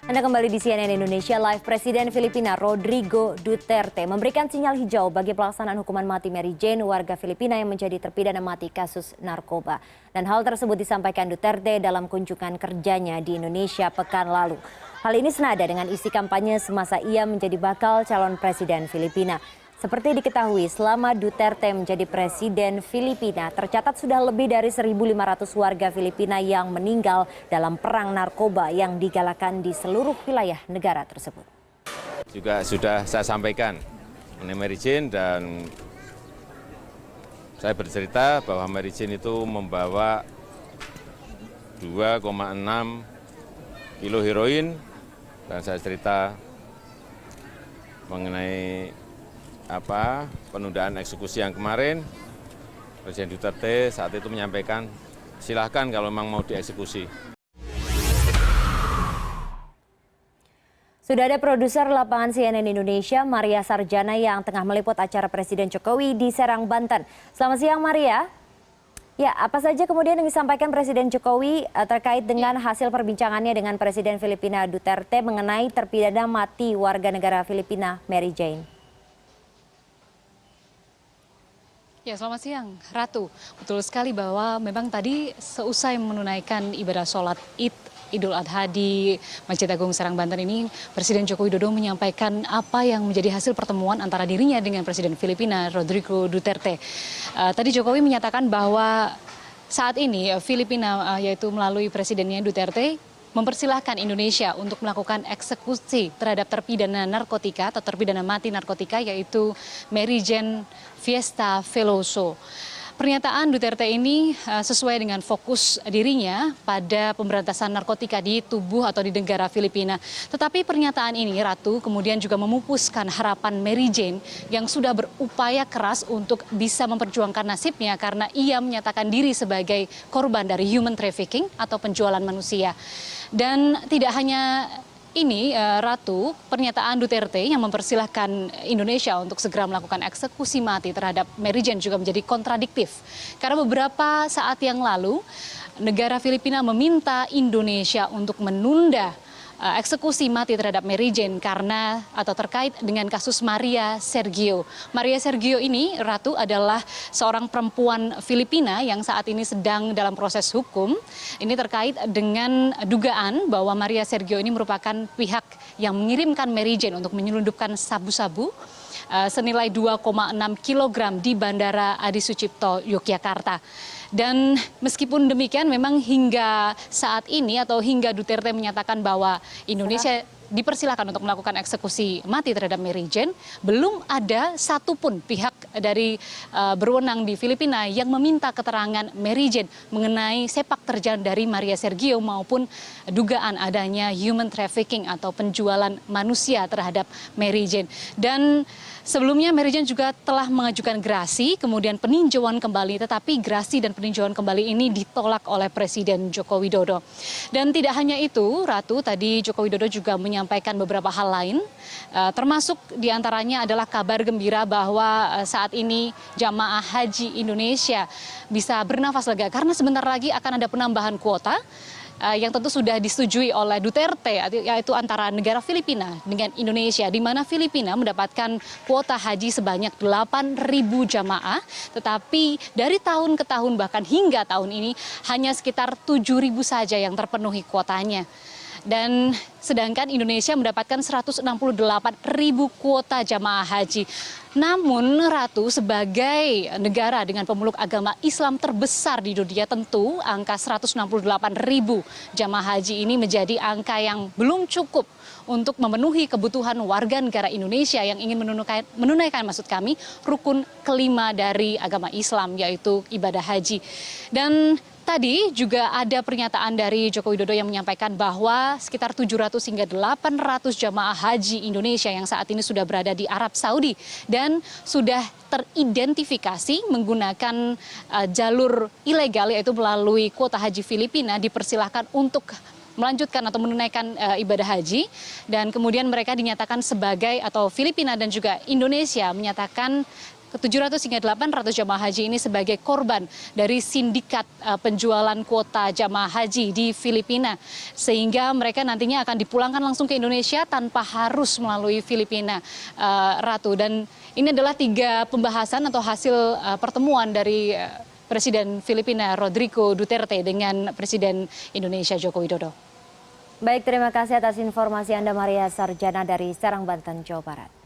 Anda kembali di CNN Indonesia Live. Presiden Filipina Rodrigo Duterte memberikan sinyal hijau bagi pelaksanaan hukuman mati Mary Jane, warga Filipina yang menjadi terpidana mati kasus narkoba. Dan hal tersebut disampaikan Duterte dalam kunjungan kerjanya di Indonesia pekan lalu. Hal ini senada dengan isi kampanye semasa ia menjadi bakal calon presiden Filipina. Seperti diketahui, selama Duterte menjadi presiden Filipina, tercatat sudah lebih dari 1.500 warga Filipina yang meninggal dalam perang narkoba yang digalakan di seluruh wilayah negara tersebut. Juga sudah saya sampaikan mengenai Mary Jane, dan saya bercerita bahwa Mary Jane itu membawa 2,6 kilo heroin, dan saya cerita mengenai penundaan eksekusi yang kemarin. Presiden Duterte saat itu menyampaikan, silahkan kalau memang mau dieksekusi. Sudah ada produser lapangan CNN Indonesia, Maria Sarjana, yang tengah meliput acara Presiden Jokowi di Serang, Banten. Selamat siang, Maria. Ya, apa saja kemudian yang disampaikan Presiden Jokowi terkait dengan hasil perbincangannya dengan Presiden Filipina Duterte mengenai terpidana mati warga negara Filipina Mary Jane? Ya, selamat siang, Ratu. Betul sekali bahwa memang tadi seusai menunaikan ibadah sholat Idul Adha di Masjid Agung Serang, Banten ini, Presiden Joko Widodo menyampaikan apa yang menjadi hasil pertemuan antara dirinya dengan Presiden Filipina Rodrigo Duterte. Tadi Jokowi menyatakan bahwa saat ini Filipina, yaitu melalui presidennya Duterte, mempersilahkan Indonesia untuk melakukan eksekusi terhadap terpidana narkotika atau terpidana mati narkotika, yaitu Mary Jane Fiesta Veloso. Pernyataan Duterte ini sesuai dengan fokus dirinya pada pemberantasan narkotika di tubuh atau di negara Filipina. Tetapi pernyataan ini, Ratu, kemudian juga memupuskan harapan Mary Jane yang sudah berupaya keras untuk bisa memperjuangkan nasibnya karena ia menyatakan diri sebagai korban dari human trafficking atau penjualan manusia. Dan tidak hanya ini, Ratu, pernyataan Duterte yang mempersilahkan Indonesia untuk segera melakukan eksekusi mati terhadap Mary Jane juga menjadi kontradiktif. Karena beberapa saat yang lalu, negara Filipina meminta Indonesia untuk menunda eksekusi mati terhadap Mary Jane karena atau terkait dengan kasus Maria Sergio. Maria Sergio ini, Ratu, adalah seorang perempuan Filipina yang saat ini sedang dalam proses hukum. Ini terkait dengan dugaan bahwa Maria Sergio ini merupakan pihak yang mengirimkan Mary Jane untuk menyelundupkan sabu-sabu senilai 2,6 kg di Bandara Adi Sucipto, Yogyakarta. Dan meskipun demikian, memang hingga saat ini atau hingga Duterte menyatakan bahwa Indonesia dipersilakan untuk melakukan eksekusi mati terhadap Mary Jane, belum ada satupun pihak dari berwenang di Filipina yang meminta keterangan Mary Jane mengenai sepak terjang dari Maria Sergio maupun dugaan adanya human trafficking atau penjualan manusia terhadap Mary Jane. Dan sebelumnya Mary Jane juga telah mengajukan gerasi, kemudian peninjauan kembali, tetapi gerasi dan peninjauan kembali ini ditolak oleh Presiden Joko Widodo. Dan tidak hanya itu, Ratu, tadi Joko Widodo juga menyampaikan beberapa hal lain, termasuk diantaranya adalah kabar gembira bahwa saat ini jamaah haji Indonesia bisa bernafas lega karena sebentar lagi akan ada penambahan kuota yang tentu sudah disetujui oleh Duterte, yaitu antara negara Filipina dengan Indonesia, di mana Filipina mendapatkan kuota haji sebanyak 8.000 jamaah, tetapi dari tahun ke tahun bahkan hingga tahun ini hanya sekitar 7.000 saja yang terpenuhi kuotanya. Dan sedangkan Indonesia mendapatkan 168.000 kuota jamaah haji. Namun, Ratu, sebagai negara dengan pemeluk agama Islam terbesar di dunia, tentu angka 168.000 jamaah haji ini menjadi angka yang belum cukup untuk memenuhi kebutuhan warga negara Indonesia yang ingin menunaikan maksud kami rukun kelima dari agama Islam, yaitu ibadah haji. Dan tadi juga ada pernyataan dari Joko Widodo yang menyampaikan bahwa sekitar 700 hingga 800 jamaah haji Indonesia yang saat ini sudah berada di Arab Saudi dan sudah teridentifikasi menggunakan jalur ilegal, yaitu melalui kuota haji Filipina, dipersilahkan untuk melanjutkan atau menunaikan ibadah haji. Dan kemudian mereka dinyatakan sebagai, atau Filipina dan juga Indonesia menyatakan 700 hingga 800 jamaah haji ini sebagai korban dari sindikat penjualan kuota jamaah haji di Filipina. Sehingga mereka nantinya akan dipulangkan langsung ke Indonesia tanpa harus melalui Filipina, Ratu. Dan ini adalah 3 pembahasan atau hasil pertemuan dari Presiden Filipina Rodrigo Duterte dengan Presiden Indonesia Joko Widodo. Baik, terima kasih atas informasi Anda Maria Sarjana dari Serang, Banten, Jawa Barat.